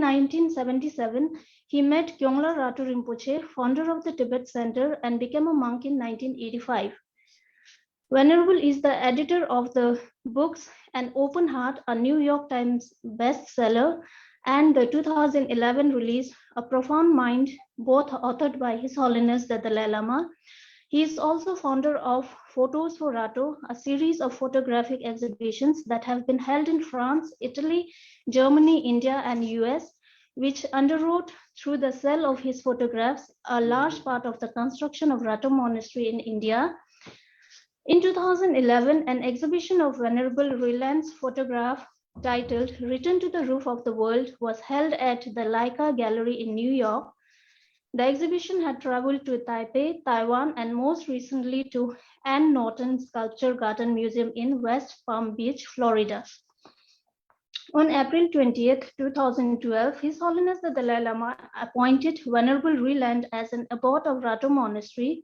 1977, he met Kyongla Rato Rinpoche, founder of the Tibet Center, and became a monk in 1985. Venerable is the editor of the books An Open Heart, a New York Times bestseller, and the 2011 release A Profound Mind, both authored by His Holiness the Dalai Lama. He is also founder of Photos for Rato, a series of photographic exhibitions that have been held in France, Italy, Germany, India, and US, which underwrote through the sale of his photographs a large part of the construction of Rato Monastery in India. In 2011, an exhibition of Venerable Vreeland's photograph titled Return to the Roof of the World was held at the Leica Gallery in New York. The exhibition had traveled to Taipei, Taiwan, and most recently to Ann Norton Sculpture Garden Museum in West Palm Beach, Florida. On April 20th, 2012, His Holiness the Dalai Lama appointed Venerable Vreeland as an abbot of Rato Monastery.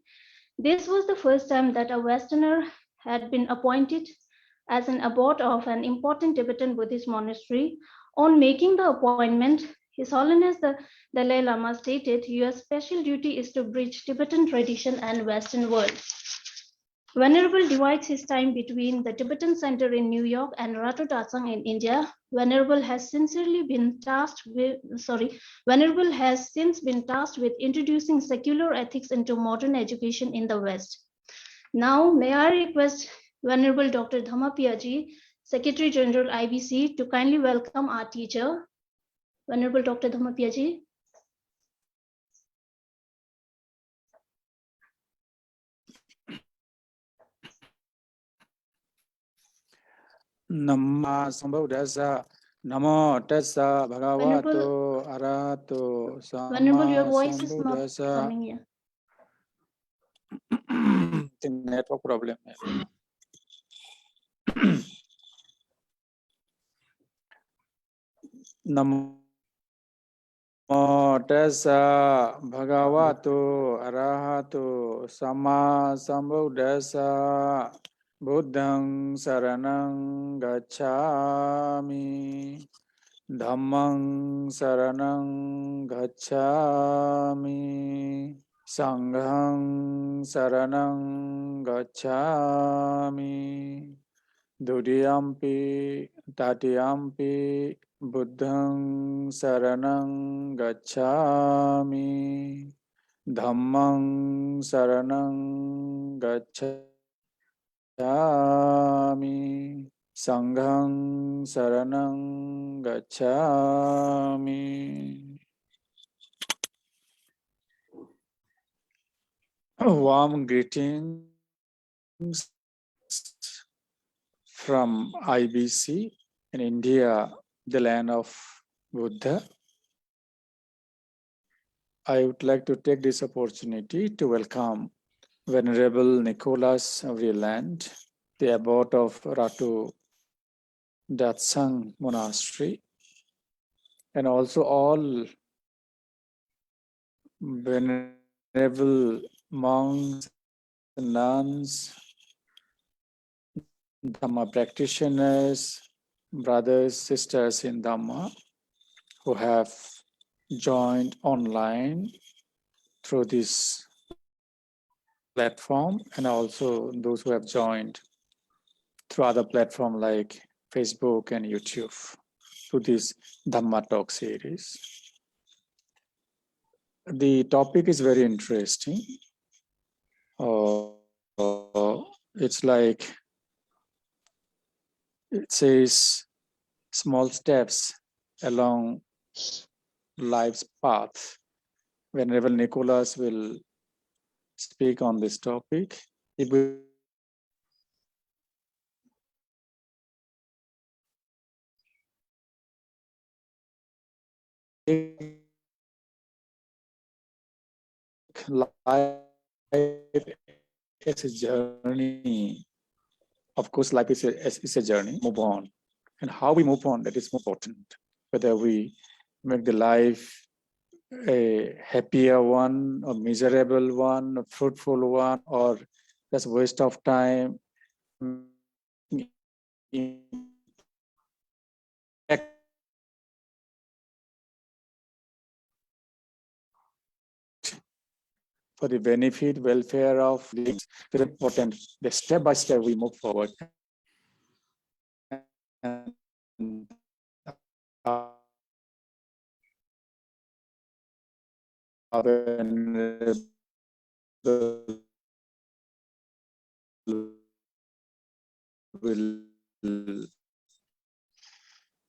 This was the first time that a Westerner had been appointed as an abbot of an important Tibetan Buddhist monastery. On making the appointment, His Holiness the Dalai Lama stated, "Your special duty is to bridge Tibetan tradition and Western world." Venerable divides his time between the Tibetan Center in New York and RatoDratsang in India. Venerable has since been tasked with introducing secular ethics into modern education in the West. Now, may I request Venerable Dr. Dhammapiyaji, Secretary General IBC, to kindly welcome our teacher, Venerable Dr. Dhammapiyaji. Namma Sambuddhassa Namo Tassa Bhagavato Arahato Venerable, your Samma voice is not Sambuddhassa. coming here. The network problem. Namo Tassa Bhagavato Arahato Samma Sambuddhassa. Buddhang Saranang Gacchami Dhammang Saranang Gacchami Sanghang Saranang Gacchami Dudiyampi Tatiyampi Buddhang Saranang Gacchami Dhammang Saranang Gacchami Gacchami Sanghang Saranang Gacchami. Warm greetings from IBC in India, the land of Buddha. I would like to take this opportunity to welcome Venerable Nicholas Vreeland, the abbot of RatoDratsang Monastery, and also all venerable monks, nuns, Dhamma practitioners, brothers, sisters in Dhamma who have joined online through this platform, and also those who have joined through other platforms like Facebook and YouTube to this Dhamma Talk Series. The topic is very interesting. It's like, it says, small steps along life's path. Venerable Nicholas will speak on this topic. It will life is a journey. Of course, life is a journey. Move on. And how we move on, that is more important. Whether we make the life a happier one, a miserable one, a fruitful one, or just waste of time, for the benefit, welfare of beings. Very important. The step by step we move forward. And,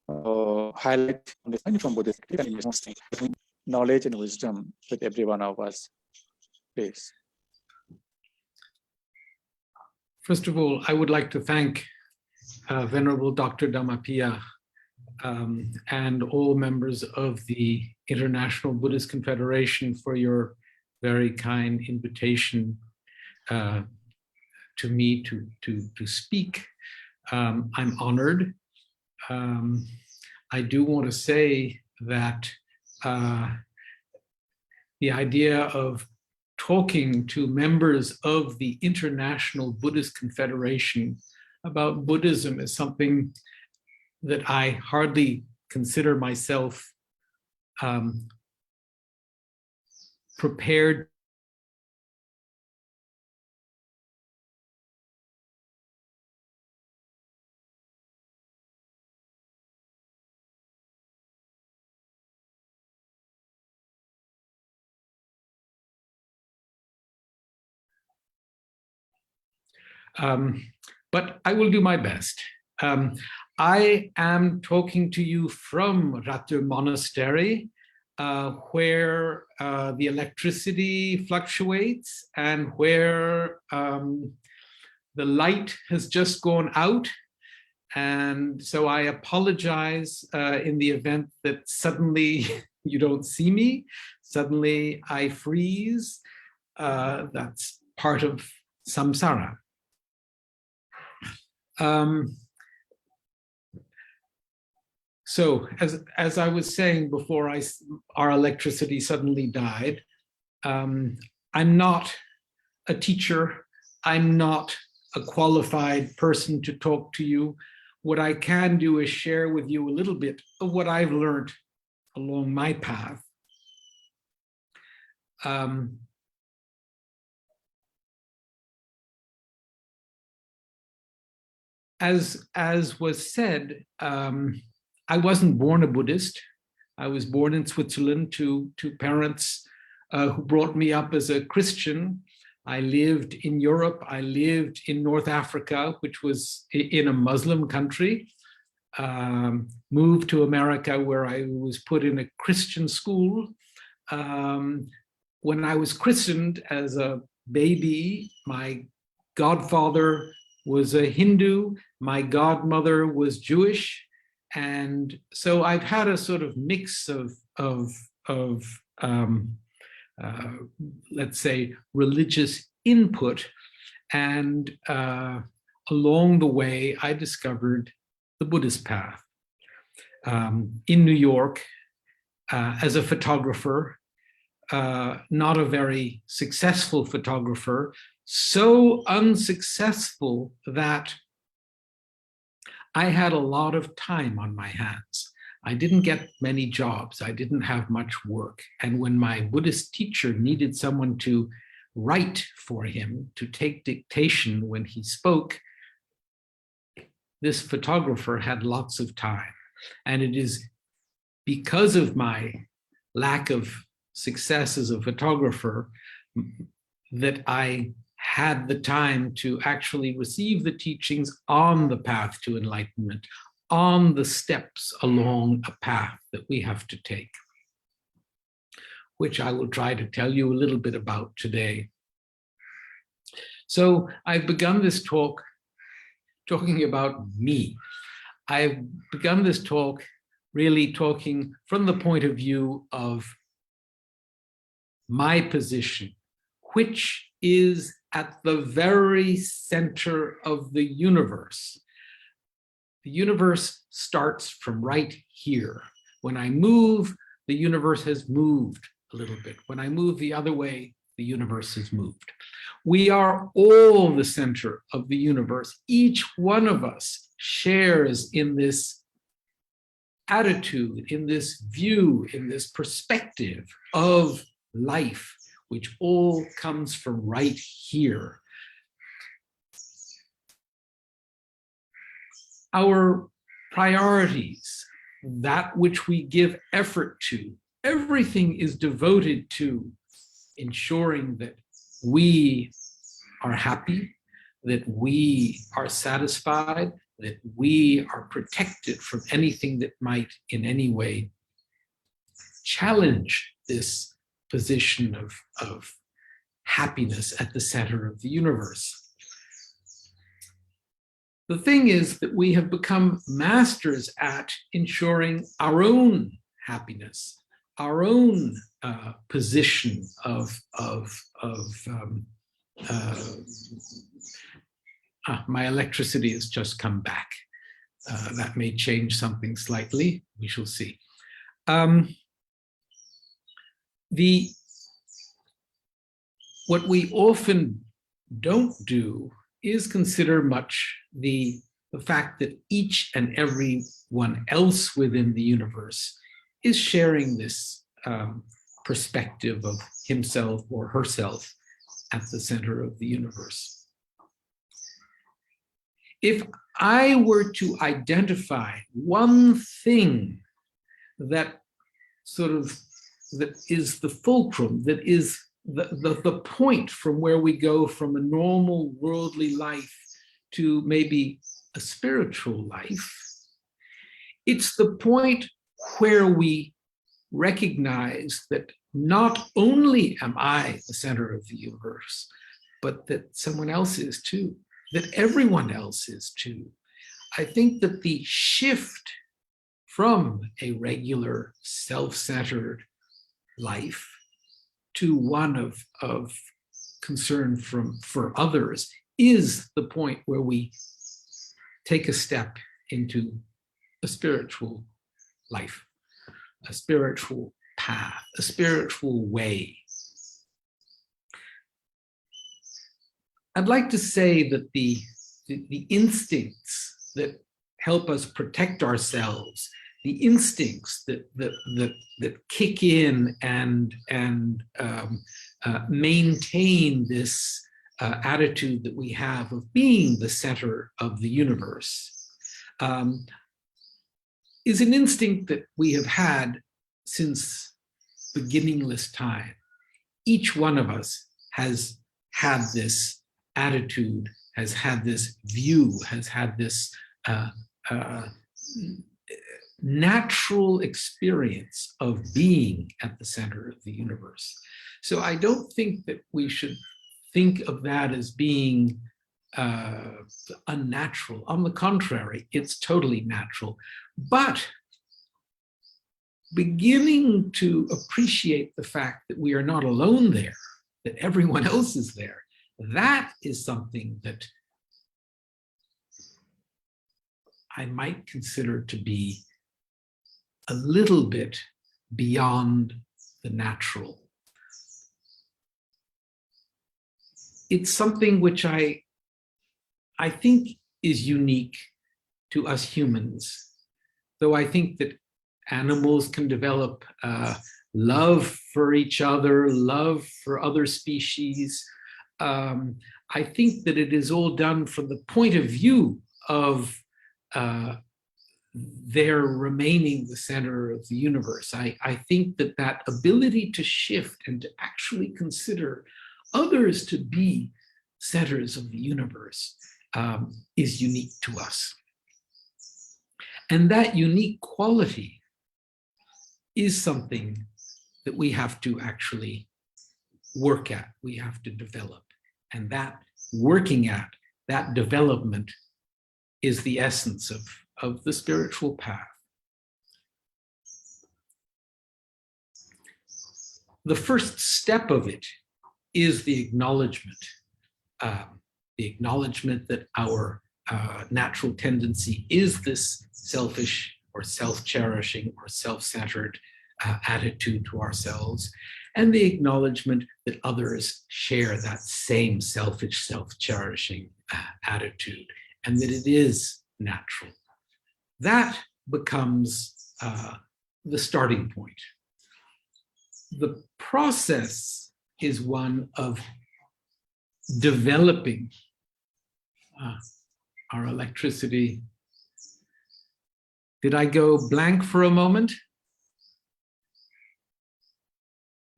will highlight understanding from Buddhist knowledge and wisdom with every one of us. Please. First of all, I would like to thank Venerable Dr. Dhammapiya and all members of the International Buddhist Confederation for your very kind invitation to me to speak. I'm honored. I do want to say that the idea of talking to members of the International Buddhist Confederation about Buddhism is something that I hardly consider myself prepared but I will do my best. I am talking to you from RatoDratsang Monastery, where the electricity fluctuates and where the light has just gone out. And so I apologize in the event that suddenly you don't see me, suddenly I freeze. That's part of samsara. So as I was saying before our electricity suddenly died, I'm not a teacher. I'm not a qualified person to talk to you. What I can do is share with you a little bit of what I've learned along my path. As was said, I wasn't born a Buddhist. I was born in Switzerland to parents who brought me up as a Christian. I lived in Europe. I lived in North Africa, which was in a Muslim country. Moved to America, where I was put in a Christian school. When I was christened as a baby, my godfather was a Hindu, my godmother was Jewish, and so I've had a sort of mix of let's say, religious input, and along the way, I discovered the Buddhist path. In New York, as a photographer, not a very successful photographer, so unsuccessful that I had a lot of time on my hands. I didn't get many jobs. I didn't have much work. And when my Buddhist teacher needed someone to write for him, to take dictation when he spoke, this photographer had lots of time. And it is because of my lack of success as a photographer that I had the time to actually receive the teachings on the path to enlightenment, on the steps along a path that we have to take, which I will try to tell you a little bit about today. So I've begun this talk talking about me. I've begun this talk really talking from the point of view of my position, which is at the very center of the universe. The universe starts from right here. When I move, the universe has moved a little bit. When I move the other way, the universe has moved. We are all the center of the universe. Each one of us shares in this attitude, in this view, in this perspective of life. which all comes from right here. Our priorities, that which we give effort to, everything is devoted to ensuring that we are happy, that we are satisfied, that we are protected from anything that might in any way challenge this position of happiness at the center of the universe. The thing is that we have become masters at ensuring our own happiness, our own position my electricity has just come back. That may change something slightly. We shall see. What we often don't do is consider much the fact that each and every one else within the universe is sharing this perspective of himself or herself at the center of the universe. If I were to identify one thing that that is the fulcrum, that is the point from where we go from a normal worldly life to maybe a spiritual life, it's the point where we recognize that not only am I the center of the universe, but that someone else is too, that everyone else is too. I think that the shift from a regular self-centered life to one of concern for others is the point where we take a step into a spiritual life, a spiritual path, a spiritual way. I'd like to say that the instincts that help us protect ourselves, the instincts that kick in and maintain this attitude that we have of being the center of the universe, is an instinct that we have had since beginningless time. Each one of us has had this attitude, has had this view, has had this natural experience of being at the center of the universe. So I don't think that we should think of that as being unnatural. On the contrary, it's totally natural. But beginning to appreciate the fact that we are not alone there, that everyone else is there, that is something that I might consider to be a little bit beyond the natural. It's something which I think is unique to us humans, though I think that animals can develop love for each other, love for other species. I think that it is all done from the point of view of their remaining the center of the universe. I think that that ability to shift and to actually consider others to be centers of the universe is unique to us. And that unique quality is something that we have to actually work at, we have to develop. And that working at, that development is the essence of the spiritual path. The first step of it is the acknowledgement that our natural tendency is this selfish or self-cherishing or self-centered attitude to ourselves, and the acknowledgement that others share that same selfish, self-cherishing attitude, and that it is natural. That becomes the starting point. The process is one of developing our electricity. Did I go blank for a moment?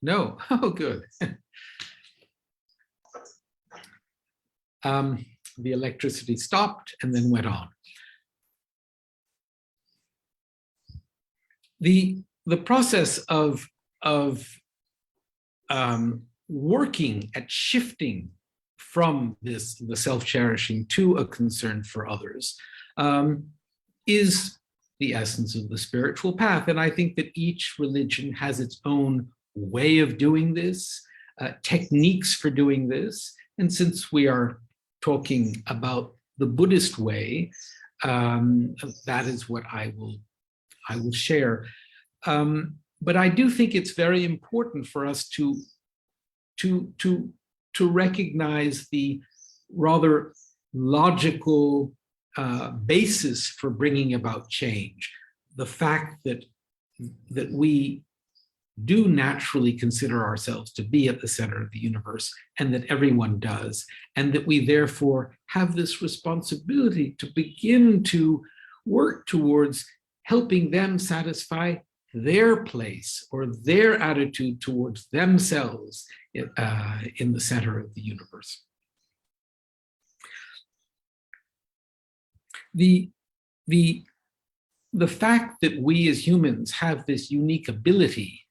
No. Oh, good. The electricity stopped and then went on. The process of working at shifting from the self-cherishing to a concern for others is the essence of the spiritual path. And I think that each religion has its own way of doing this, techniques for doing this. And since we are talking about the Buddhist way, that is what I will share. But I do think it's very important for us to recognize the rather logical basis for bringing about change. The fact that we do naturally consider ourselves to be at the center of the universe, and that everyone does, and that we therefore have this responsibility to begin to work towards helping them satisfy their place or their attitude towards themselves in the center of the universe. The fact that we as humans have this unique ability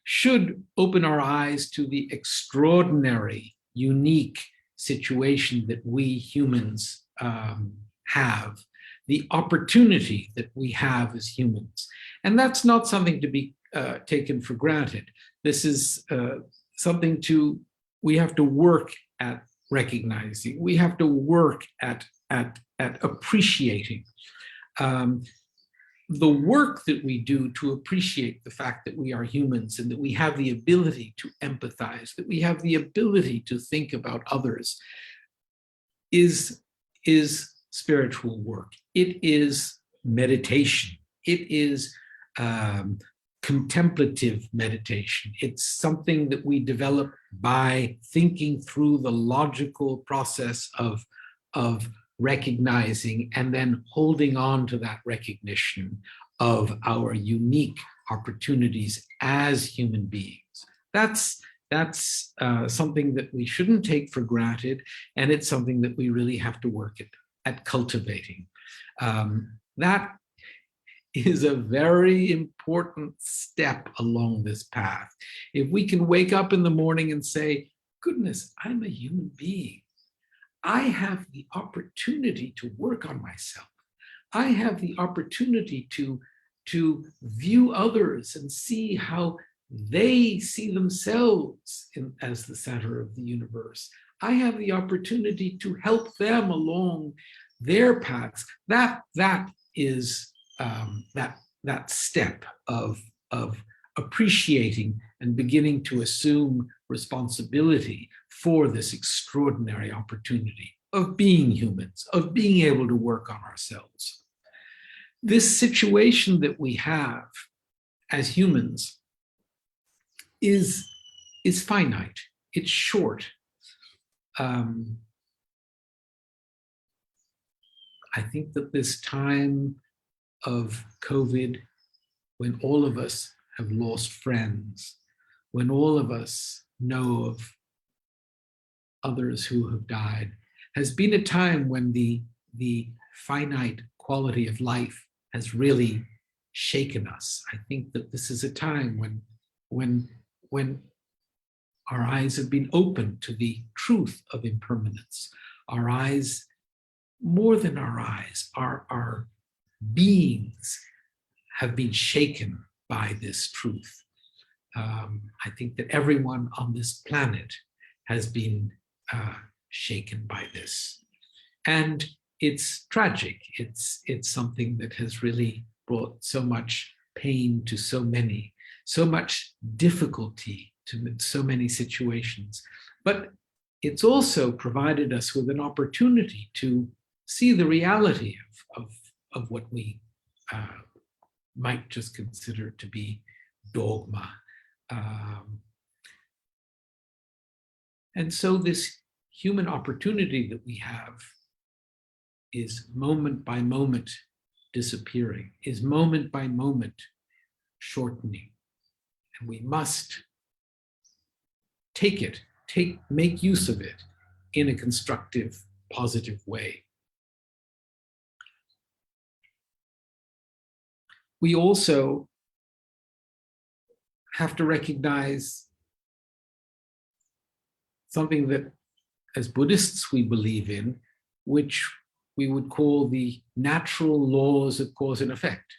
should open our eyes to the extraordinary, unique situation that we humans have, the opportunity that we have as humans. And that's not something to be taken for granted. This is something we have to work at recognizing. We have to work at appreciating. The work that we do to appreciate the fact that we are humans and that we have the ability to empathize, that we have the ability to think about others, is spiritual work. It is meditation. It is contemplative meditation. It's something that we develop by thinking through the logical process of recognizing and then holding on to that recognition of our unique opportunities as human beings. That's something that we shouldn't take for granted, and it's something that we really have to work at cultivating. That is a very important step along this path. If we can wake up in the morning and say, goodness, I'm a human being. I have the opportunity to work on myself. I have the opportunity to view others and see how they see themselves as the center of the universe. I have the opportunity to help them along their paths. That is that step of appreciating and beginning to assume responsibility for this extraordinary opportunity of being humans, of being able to work on ourselves. This situation that we have as humans is finite, it's short. I think that this time of COVID, when all of us have lost friends, when all of us know of others who have died, has been a time when the finite quality of life has really shaken us. I think that this is a time when our eyes have been opened to the truth of impermanence. Our eyes, more than our eyes, our beings have been shaken by this truth. I think that everyone on this planet has been shaken by this. And it's tragic. It's something that has really brought so much pain to so many, so much difficulty to so many situations. But it's also provided us with an opportunity to see the reality of what we might just consider to be dogma. And so this human opportunity that we have is moment by moment disappearing, is moment by moment shortening. And we must take it, make use of it in a constructive, positive way. We also have to recognize something that as Buddhists we believe in, which we would call the natural laws of cause and effect.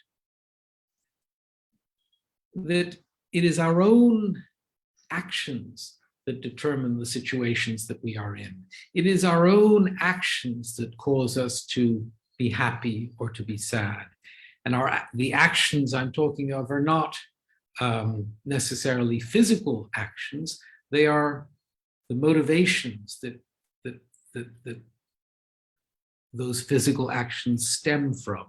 That it is our own actions that determine the situations that we are in. It is our own actions that cause us to be happy or to be sad. And the actions I'm talking of are not necessarily physical actions. They are the motivations that those physical actions stem from.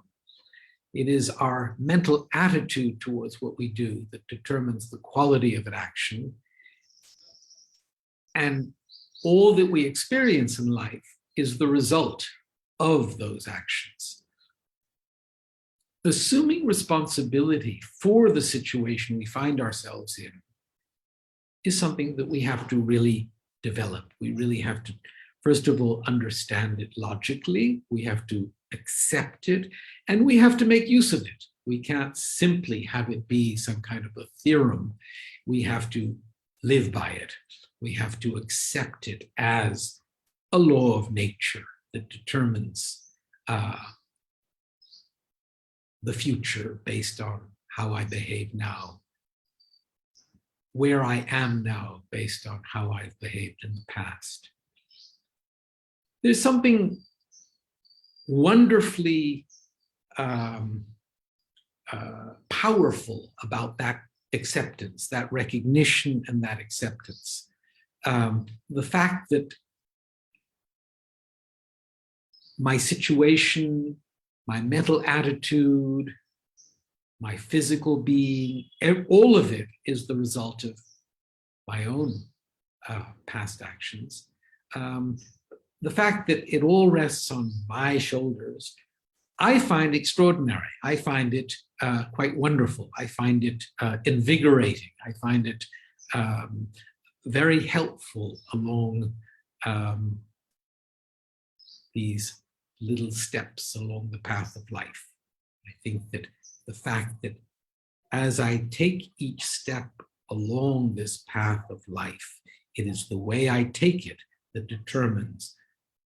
It is our mental attitude towards what we do that determines the quality of an action. And all that we experience in life is the result of those actions. Assuming responsibility for the situation we find ourselves in is something that we have to really develop. We really have to, first of all, understand it logically. We have to accept it, and we have to make use of it. We can't simply have it be some kind of a theorem. We have to live by it. We have to accept it as a law of nature that determines the future based on how I behave now, where I am now based on how I've behaved in the past. There's something wonderfully powerful about that acceptance, that recognition and that acceptance. The fact that my situation, my mental attitude, my physical being, all of it is the result of my own past actions. The fact that it all rests on my shoulders, I find extraordinary. I find it quite wonderful. I find it invigorating. I find it very helpful along these little steps along the path of life. I think that the fact that as I take each step along this path of life, it is the way I take it that determines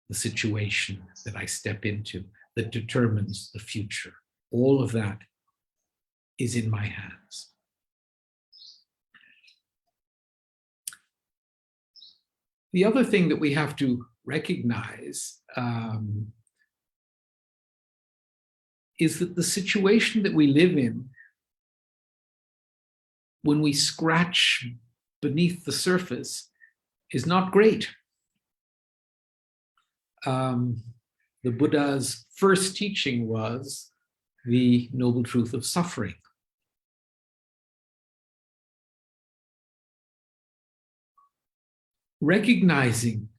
the situation that I step into, that determines the future. All of that is in my hands. The other thing that we have to recognize is that the situation that we live in, when we scratch beneath the surface, is not great. The Buddha's first teaching was the noble truth of suffering. Recognizing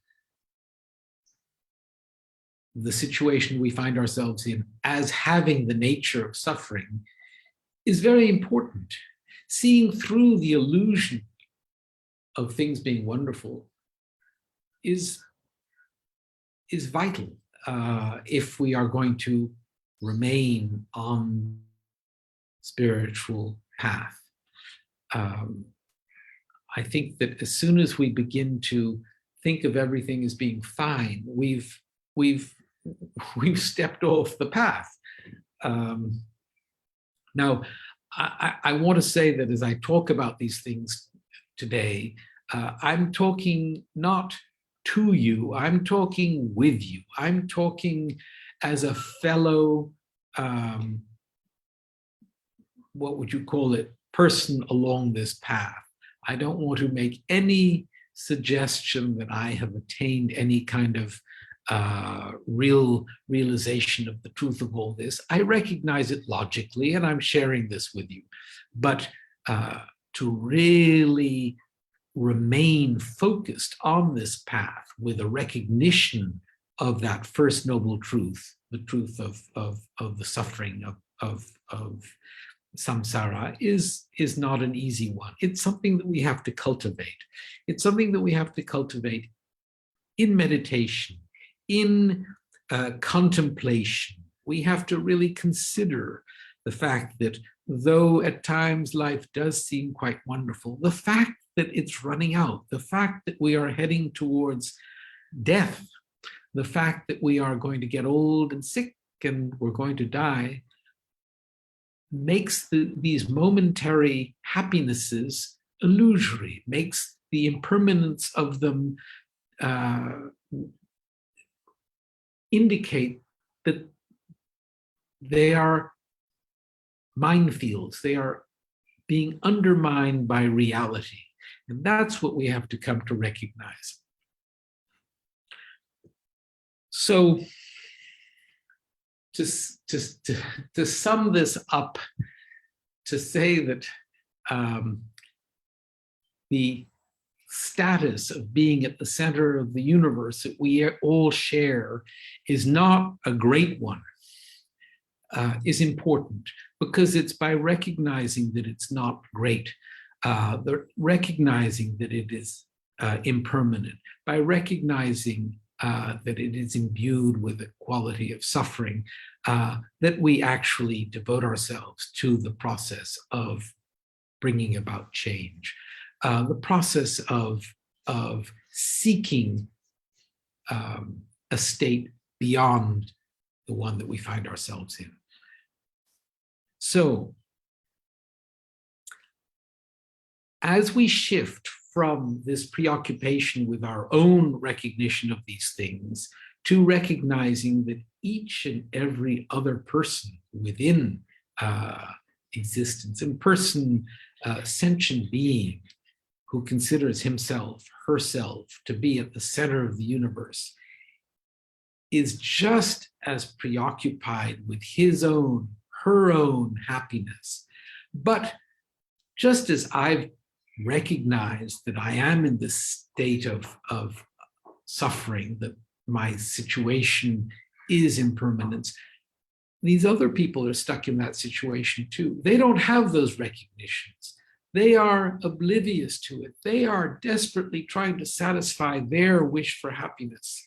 the situation we find ourselves in as having the nature of suffering is very important. Seeing through the illusion of things being wonderful is vital if we are going to remain on spiritual path. I think that as soon as we begin to think of everything as being fine, we've stepped off the path. Now, I want to say that as I talk about these things today, I'm talking not to you, I'm talking with you. I'm talking as a fellow, what would you call it, person along this path. I don't want to make any suggestion that I have attained any kind of realization of the truth of all this. I recognize it logically, and I'm sharing this with you. But to really remain focused on this path with a recognition of that first noble truth, the truth of the suffering of samsara, is not an easy one. It's something that we have to cultivate. It's something that we have to cultivate in meditation, in contemplation. We have to really consider the fact that though at times life does seem quite wonderful, the fact that it's running out, the fact that we are heading towards death, the fact that we are going to get old and sick and we're going to die, makes these momentary happinesses illusory, makes the impermanence of them indicate that they are minefields, they are being undermined by reality. And that's what we have to come to recognize. So to sum this up, to say that the status of being at the center of the universe that we all share is not a great one, is important, because it's by recognizing that it's not great, recognizing that it is impermanent, by recognizing that it is imbued with a quality of suffering, that we actually devote ourselves to the process of bringing about change, the process of seeking a state beyond the one that we find ourselves in. So, as we shift from this preoccupation with our own recognition of these things to recognizing that each and every other person within existence, and person, sentient being who considers himself, herself to be at the center of the universe, is just as preoccupied with his own, her own happiness. But just as I've recognized that I am in this state of suffering, that my situation is impermanence, these other people are stuck in that situation too. They don't have those recognitions. They are oblivious to it. They are desperately trying to satisfy their wish for happiness.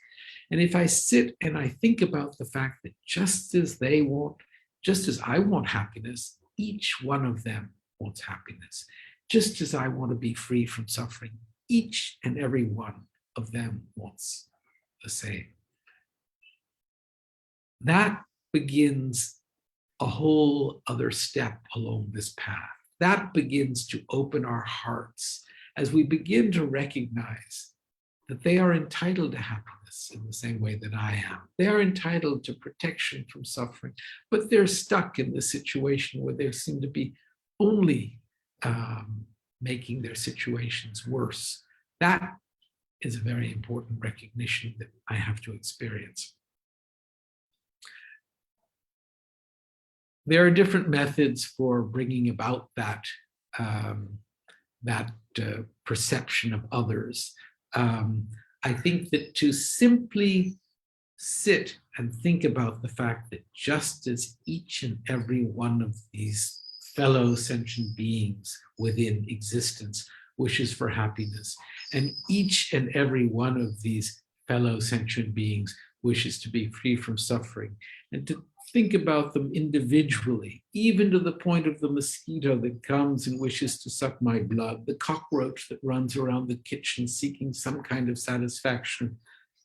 And if I sit and I think about the fact that just as I want happiness, each one of them wants happiness. Just as I want to be free from suffering, each and every one of them wants the same. That begins a whole other step along this path. That begins to open our hearts as we begin to recognize that they are entitled to happiness in the same way that I am. They are entitled to protection from suffering, but they're stuck in the situation where they seem to be only making their situations worse. That is a very important recognition that I have to experience. There are different methods for bringing about that perception of others. I think that to simply sit and think about the fact that just as each and every one of these fellow sentient beings within existence wishes for happiness, and each and every one of these fellow sentient beings wishes to be free from suffering, and to think about them individually, even to the point of the mosquito that comes and wishes to suck my blood, the cockroach that runs around the kitchen seeking some kind of satisfaction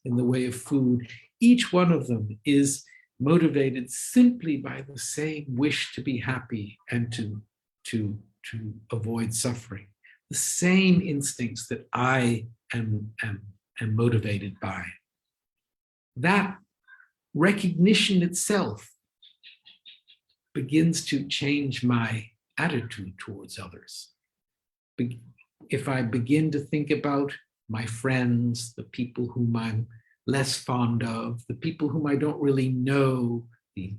in the way of food. Each one of them is motivated simply by the same wish to be happy and to avoid suffering. The same instincts that I am motivated by. That recognition itself begins to change my attitude towards others. If I begin to think about my friends, the people whom I'm less fond of, the people whom I don't really know, the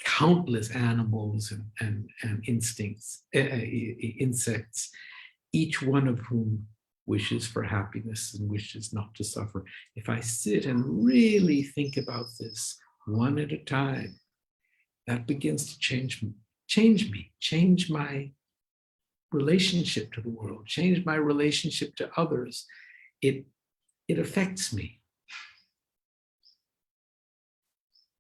countless animals and insects, each one of whom wishes for happiness and wishes not to suffer. If I sit and really think about this one at a time, that begins to change me, change my relationship to the world, change my relationship to others. It affects me.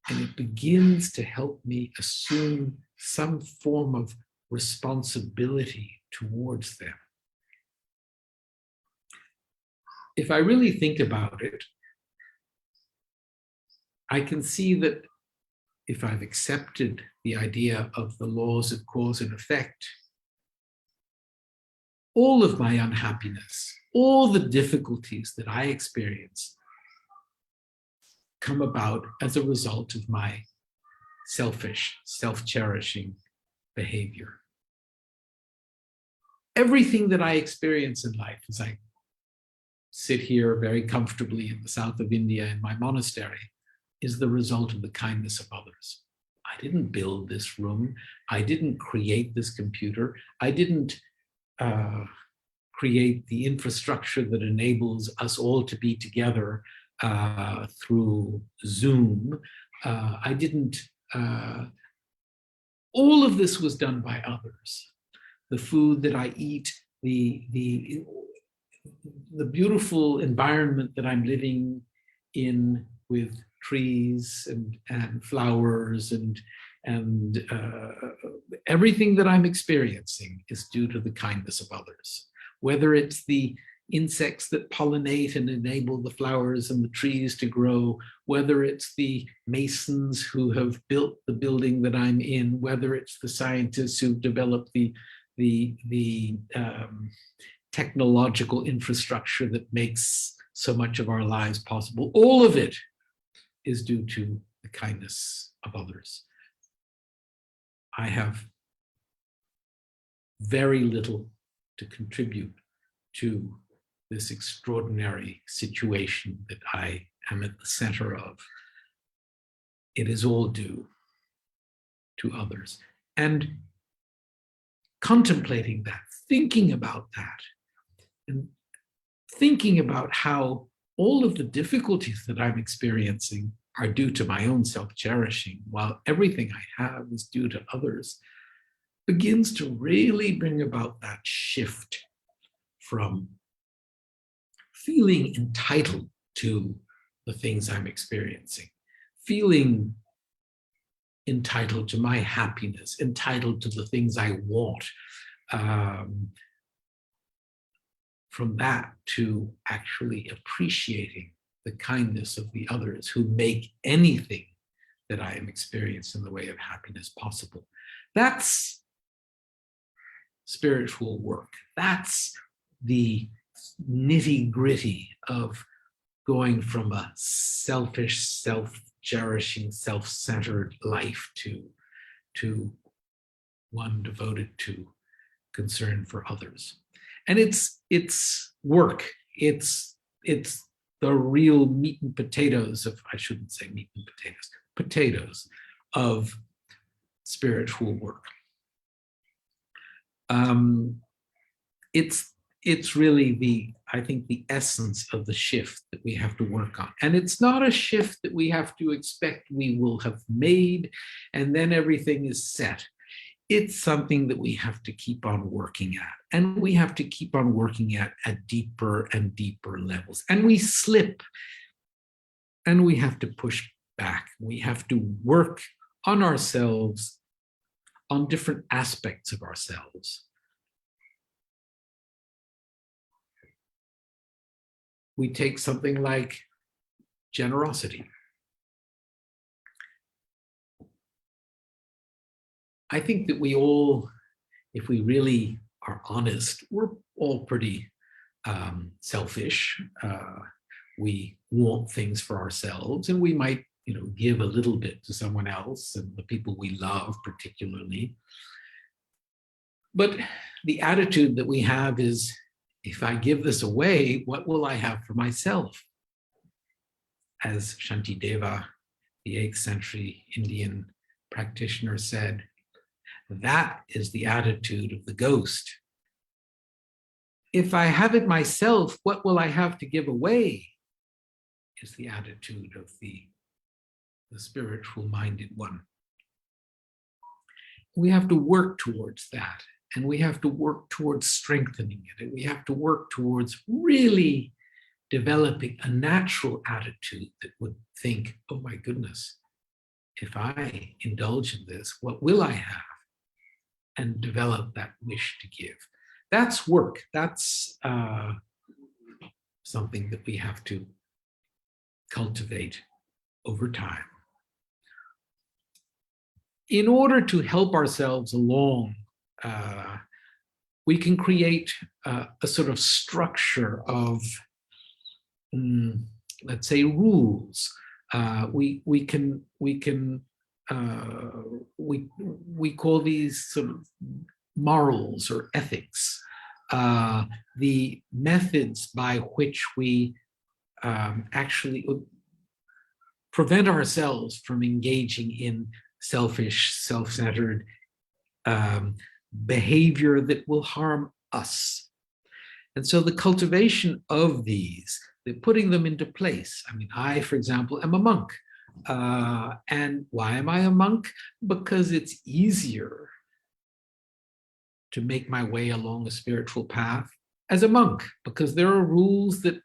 And it begins to help me assume some form of responsibility towards them. If I really think about it, I can see that if I've accepted the idea of the laws of cause and effect, all of my unhappiness, all the difficulties that I experience come about as a result of my selfish, self-cherishing behavior. Everything that I experience in life, as I sit here very comfortably in the south of India in my monastery, is the result of the kindness of others. I didn't build this room. I didn't create this computer. I didn't create the infrastructure that enables us all to be together through Zoom. I didn't, all of this was done by others. The food that I eat, the beautiful environment that I'm living in with trees and flowers and everything that I'm experiencing is due to the kindness of others. Whether it's the insects that pollinate and enable the flowers and the trees to grow, whether it's the masons who have built the building that I'm in, whether it's the scientists who've developed the technological infrastructure that makes so much of our lives possible, all of it is due to the kindness of others. I have very little to contribute to this extraordinary situation that I am at the center of. It is all due to others. And contemplating that, thinking about that, and thinking about how all of the difficulties that I'm experiencing are due to my own self-cherishing, while everything I have is due to others, begins to really bring about that shift from feeling entitled to the things I'm experiencing, feeling entitled to my happiness, entitled to the things I want, from that to actually appreciating the kindness of the others who make anything that I am experiencing in the way of happiness possible. That's spiritual work. That's the nitty-gritty of going from a selfish, self-cherishing, self-centered life to one devoted to concern for others. And it's work. It's the real meat and potatoes of, I shouldn't say meat and potatoes of spiritual work. It's really I think the essence of the shift that we have to work on. And it's not a shift that we have to expect we will have made and then everything is set. It's something that we have to keep on working at. And we have to keep on working at deeper and deeper levels. And we slip and we have to push back. We have to work on ourselves, on different aspects of ourselves. We take something like generosity. I think that we all, if we really are honest, we're all pretty selfish. We want things for ourselves, and we might, give a little bit to someone else and the people we love particularly. But the attitude that we have is, if I give this away, what will I have for myself? As Shantideva, the 8th century Indian practitioner, said, that is the attitude of the ghost. if I have it myself, what will I have to give away? Is the attitude of the spiritual-minded one. We have to work towards that, and we have to work towards strengthening it, and we have to work towards really developing a natural attitude that would think, oh my goodness, if I indulge in this, what will I have? And develop that wish to give. That's work. That's something that we have to cultivate over time. In order to help ourselves along, we can create a sort of structure of, let's say, rules. We call these sort of morals or ethics, the methods by which we actually prevent ourselves from engaging in selfish, self-centered behavior that will harm us. And so the cultivation of these, putting them into place. I mean, I, for example, am a monk. And why am I a monk? Because it's easier to make my way along a spiritual path as a monk, because there are rules that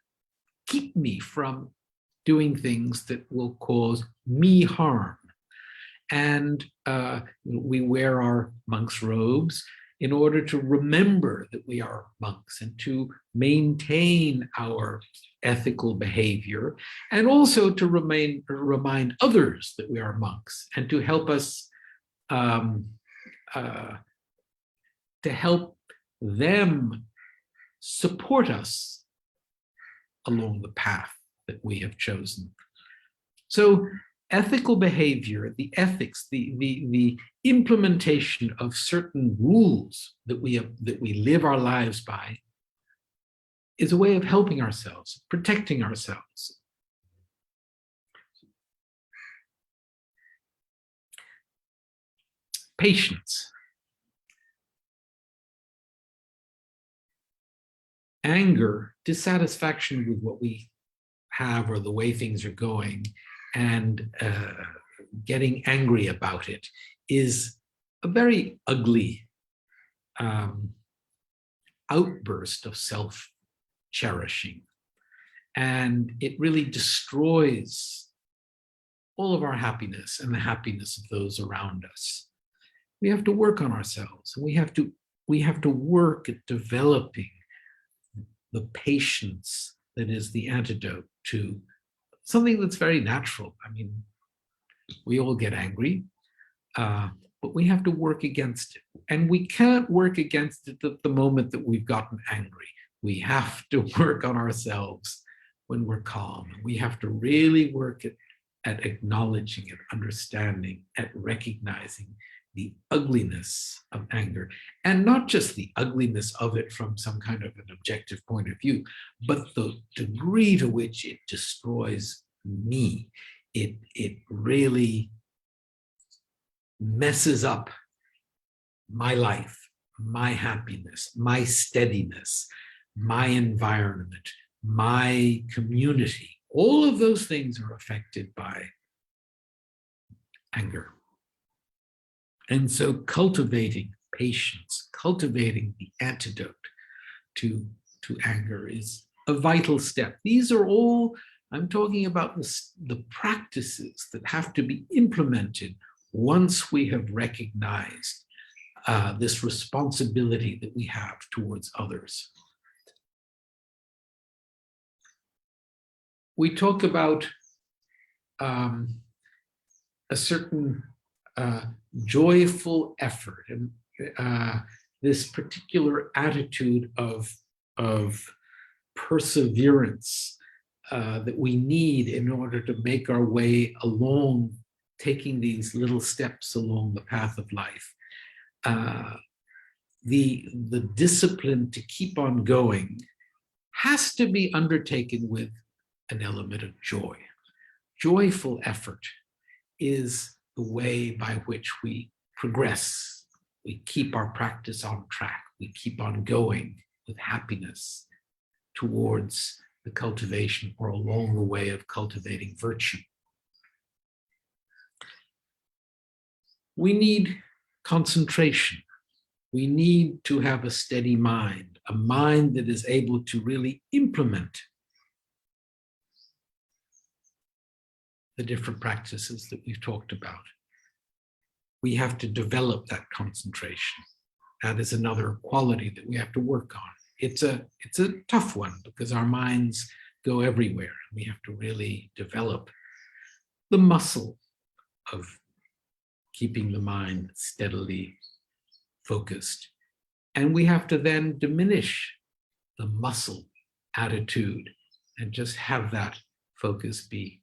keep me from doing things that will cause me harm. And we wear our monks' robes in order to remember that we are monks and to maintain our ethical behavior, and also to remind others that we are monks, and to help us, to help them support us along the path that we have chosen. So ethical behavior, the ethics, the implementation of certain rules that we live our lives by, is a way of helping ourselves, protecting ourselves. Patience. Anger, dissatisfaction with what we have or the way things are going, and getting angry about it, is a very ugly outburst of self-cherishing. And it really destroys all of our happiness and the happiness of those around us. We have to work on ourselves. We have to work at developing the patience that is the antidote to something that's very natural. I mean, we all get angry, but we have to work against it. And we can't work against it at the moment that we've gotten angry. We have to work on ourselves when we're calm. We have to really work at acknowledging, at understanding, at recognizing the ugliness of anger. And not just the ugliness of it from some kind of an objective point of view, but the degree to which it destroys me. It really messes up my life, my happiness, my steadiness, my environment, my community. All of those things are affected by anger. And so cultivating patience, cultivating the antidote to anger is a vital step. These are all, I'm talking about the practices that have to be implemented once we have recognized this responsibility that we have towards others. We talk about a certain joyful effort, and this particular attitude of perseverance that we need in order to make our way along, taking these little steps along the path of life. The discipline to keep on going has to be undertaken with an element of joy. Joyful effort is the way by which we progress. We keep our practice on track. We keep on going. with happiness towards the cultivation or along the way of cultivating virtue. We need concentration. We need to have a steady mind, a mind that is able to really implement the different practices that we've talked about. We have to develop that concentration. That is another quality that we have to work on. It's a tough one because our minds go everywhere. We have to really develop the muscle of keeping the mind steadily focused. And we have to then diminish the muscle attitude and just have that focus be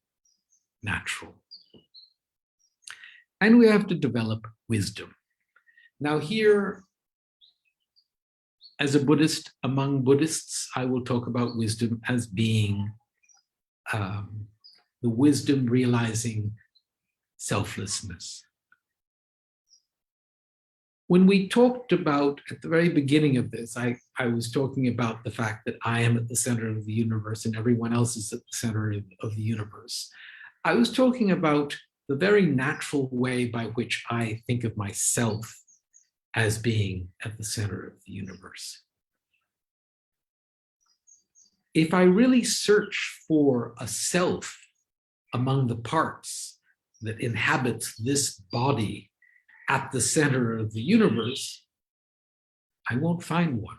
natural. And we have to develop wisdom. Now here, as a Buddhist, among Buddhists, I will talk about wisdom as being the wisdom realizing selflessness. When we talked about, at the very beginning of this, I was talking about the fact that I am at the center of the universe and everyone else is at the center of the universe. I was talking about the very natural way by which I think of myself as being at the center of the universe. If I really search for a self among the parts that inhabits this body at the center of the universe, I won't find one.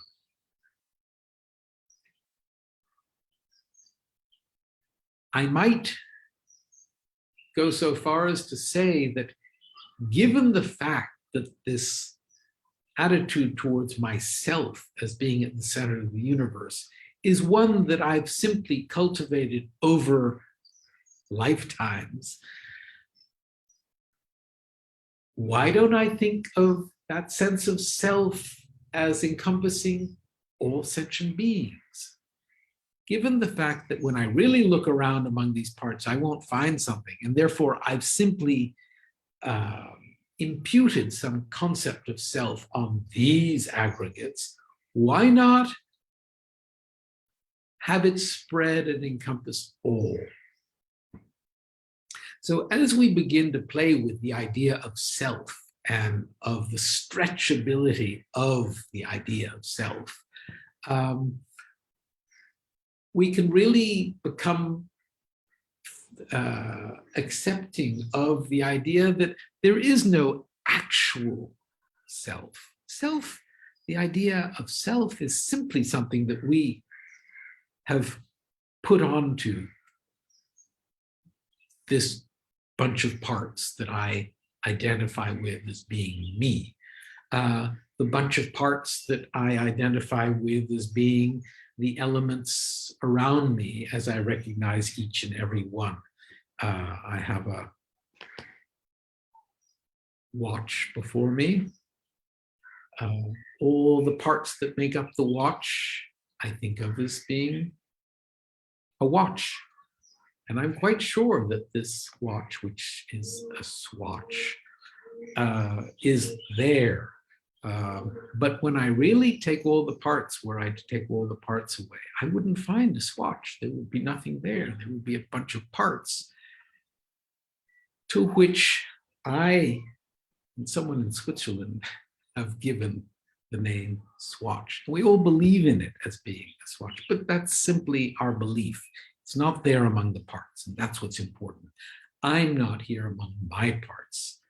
I might go so far as to say that given the fact that this attitude towards myself as being at the center of the universe is one that I've simply cultivated over lifetimes, why don't I think of that sense of self as encompassing all sentient beings? Given the fact that when I really look around among these parts, I won't find something, and therefore I've simply imputed some concept of self on these aggregates, why not have it spread and encompass all? So as we begin to play with the idea of self and of the stretchability of the idea of self, we can really become accepting of the idea that there is no actual self. Self, the idea of self is simply something that we have put onto this bunch of parts that I identify with as being me. The bunch of parts that I identify with as being the elements around me as I recognize each and every one. I have a watch before me. All the parts that make up the watch, I think of as being a watch. And I'm quite sure that this watch, which is a swatch, is there. But when I really take all the parts, were I to take all the parts away, I wouldn't find a swatch. There would be nothing there. There would be a bunch of parts to which I and someone in Switzerland have given the name swatch. We all believe in it as being a swatch, but that's simply our belief. It's not there among the parts, and that's what's important. I'm not here among my parts,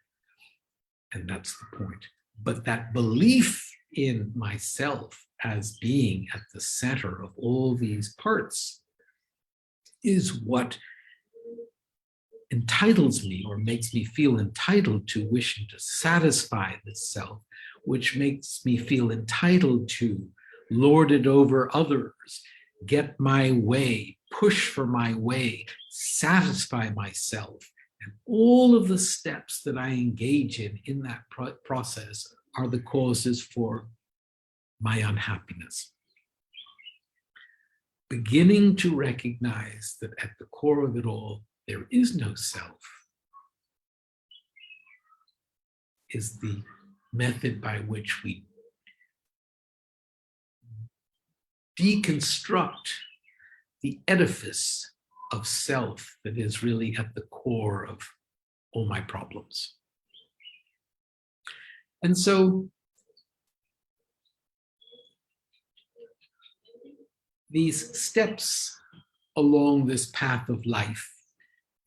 and that's the point. But that belief in myself as being at the center of all these parts is what entitles me or makes me feel entitled to wishing to satisfy this self, which makes me feel entitled to lord it over others, get my way, push for my way, satisfy myself. And all of the steps that I engage in that process are the causes for my unhappiness. Beginning to recognize that at the core of it all, there is no self, is the method by which we deconstruct the edifice of self that is really at the core of all my problems. And so these steps along this path of life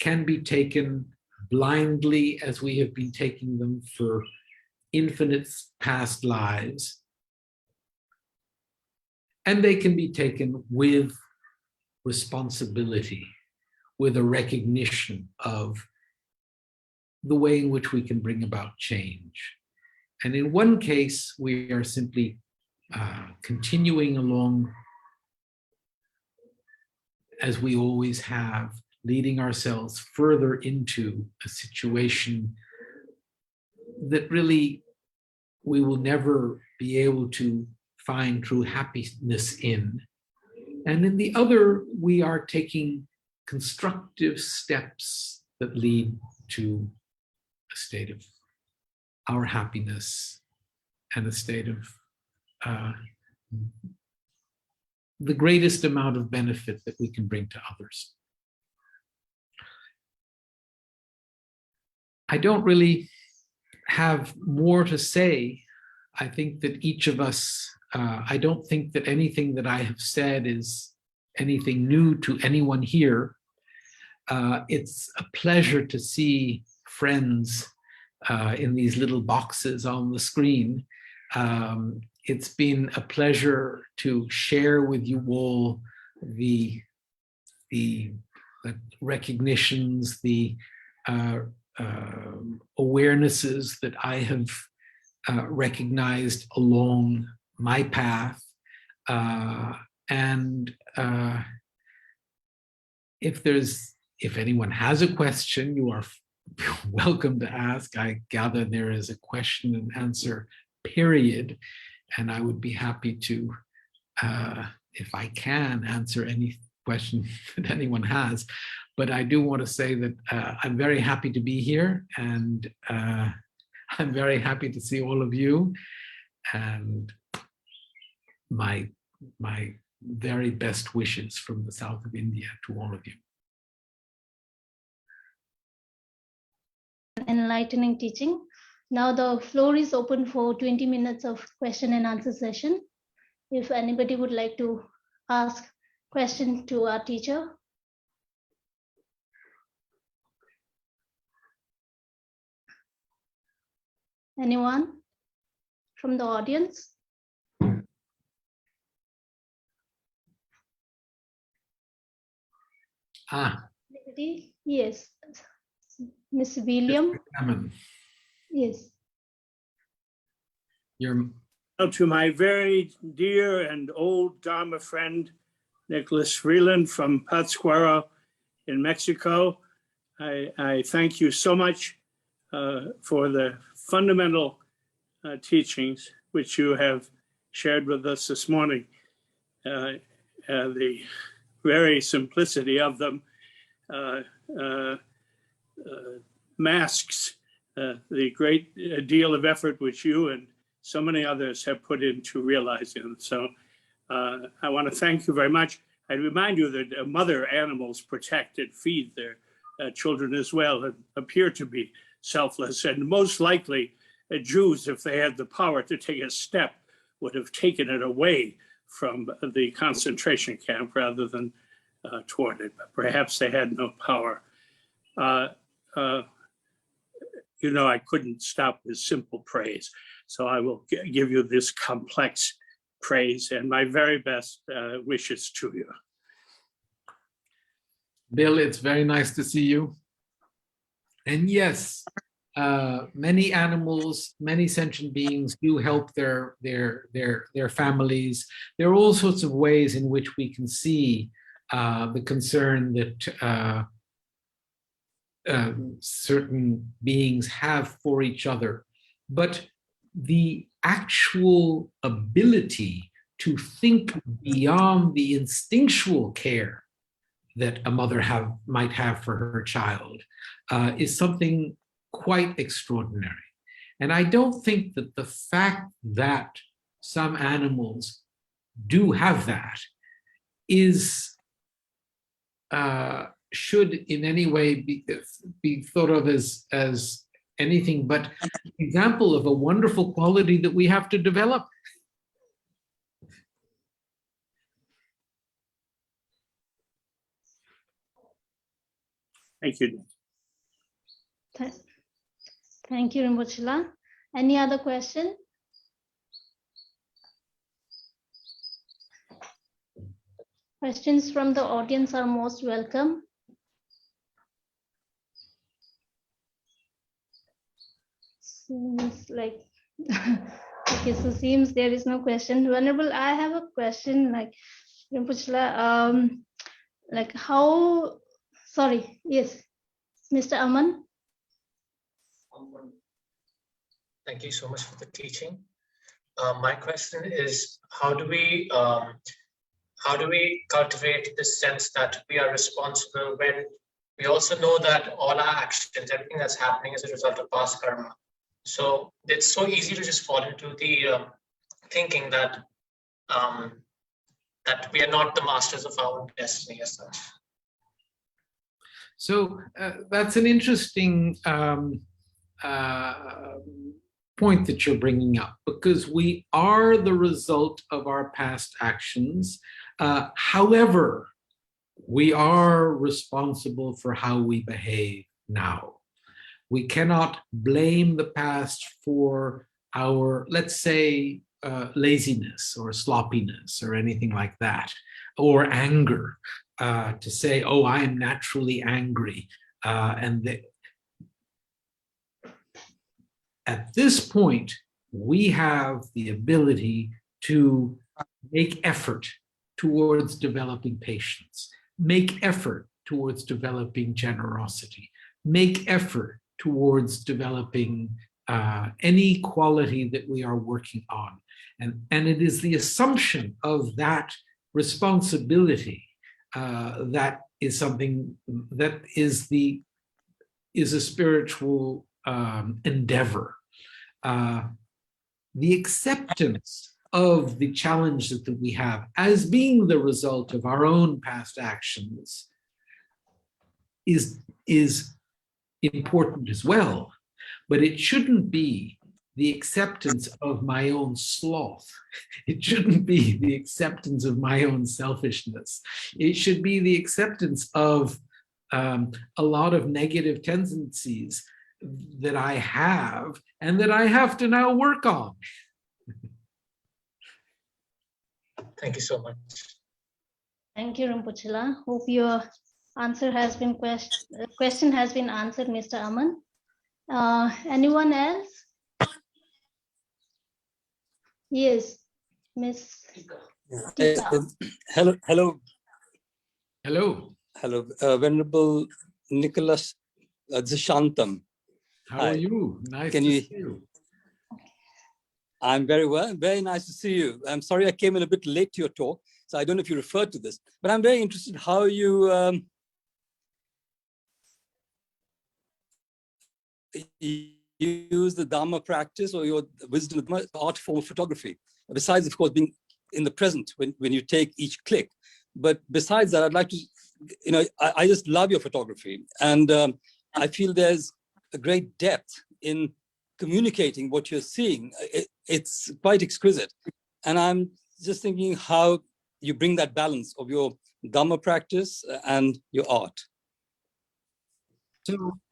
can be taken blindly, as we have been taking them for infinite past lives, and they can be taken with responsibility, with a recognition of the way in which we can bring about change. And in one case, we are simply continuing along as we always have, leading ourselves further into a situation that really we will never be able to find true happiness in. And in the other, we are taking constructive steps that lead to a state of our happiness and a state of the greatest amount of benefit that we can bring to others. I don't really have more to say. I think that each of us, I don't think that anything that I have said is anything new to anyone here. It's a pleasure to see friends in these little boxes on the screen. It's been a pleasure to share with you all the recognitions, the awarenesses that I have recognized along my path. If anyone has a question, you are welcome to ask. I gather there is a question and answer period, and I would be happy to, if I can, answer any question that anyone has. But I do want to say that I'm very happy to be here, and I'm very happy to see all of you, and my very best wishes from the south of India to all of you. Enlightening teaching. Now the floor is open for 20 minutes of question and answer session. If anybody would like to ask question to our teacher. Anyone from the audience? Anybody? Yes. Miss William? Yes. To my very dear and old Dharma friend, Nicholas Vreeland from Pátzcuaro in Mexico, I thank you so much for the fundamental teachings which you have shared with us this morning. The very simplicity of them masks the great deal of effort which you and so many others have put into realizing them. So I want to thank you very much. I remind you that mother animals protect and feed their children as well and appear to be selfless. And most likely Jews, if they had the power to take a step, would have taken it away from the concentration camp rather than toward it. But perhaps they had no power. You know, I couldn't stop with simple praise. So I will give you this complex praise and my very best wishes to you. Bill, it's very nice to see you. And yes, many animals, many sentient beings do help their families. There are all sorts of ways in which we can see the concern that certain beings have for each other. But the actual ability to think beyond the instinctual care that a mother might have for her child is something quite extraordinary. And I don't think that the fact that some animals do have that is should in any way be thought of as anything but an example of a wonderful quality that we have to develop. Thank you. Thank you, Rinpoche. Any other question? Questions from the audience are most welcome. Seems like okay, so seems there is no question. Venerable, I have a question. Like Rinpoche, like how? Sorry, yes, Mr. Aman. Thank you so much for the teaching. My question is, how do we cultivate this sense that we are responsible when we also know that all our actions, everything that's happening is a result of past karma? So it's so easy to just fall into the thinking that that we are not the masters of our own destiny as such. So that's an interesting point that you're bringing up, because we are the result of our past actions. However, we are responsible for how we behave now. We cannot blame the past for our, let's say, laziness or sloppiness or anything like that, or anger, to say, oh, I am naturally angry. At this point, we have the ability to make effort towards developing patience, make effort towards developing generosity, make effort towards developing any quality that we are working on. And it is the assumption of that responsibility that is something that is a spiritual endeavor. The acceptance of the challenges that we have as being the result of our own past actions is important as well, but it shouldn't be the acceptance of my own sloth. It shouldn't be the acceptance of my own selfishness. It should be the acceptance of a lot of negative tendencies that I have and that I have to now work on. Thank you so much. Thank you, Rinpoche. Hope your answer has been question has been answered, Mr. Aman. Anyone else? Yes, Miss. Hello. Hello. Venerable Nicholas, this is Shantam. How are you? Nice Can to you- see you. I'm very well. Very nice to see you. I'm sorry I came in a bit late to your talk, so I don't know if you referred to this, but I'm very interested how you use the Dhamma practice or your wisdom, the art form of photography. Besides, of course, being in the present when you take each click. But besides that, I'd like to, I just love your photography. And I feel there's a great depth in communicating what you're seeing. It's quite exquisite. And I'm just thinking how you bring that balance of your Dhamma practice and your art.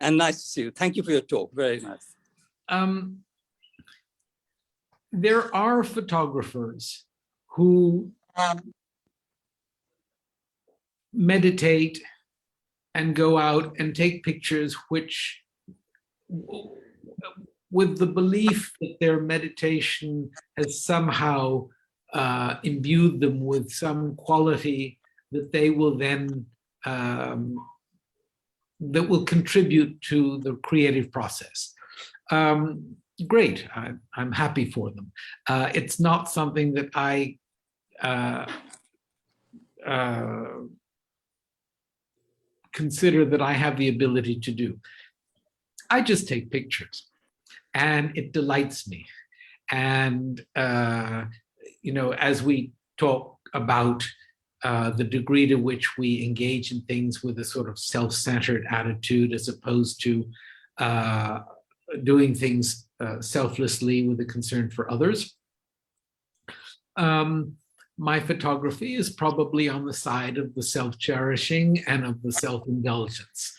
And nice to see you. Thank you for your talk. Very nice. There are photographers who meditate and go out and take pictures which, with the belief that their meditation has somehow imbued them with some quality that they will then that will contribute to the creative process. Great, I'm happy for them. It's not something that I consider that I have the ability to do. I just take pictures and it delights me. And, as we talk about the degree to which we engage in things with a sort of self-centered attitude as opposed to doing things selflessly with a concern for others. My photography is probably on the side of the self-cherishing and of the self-indulgence.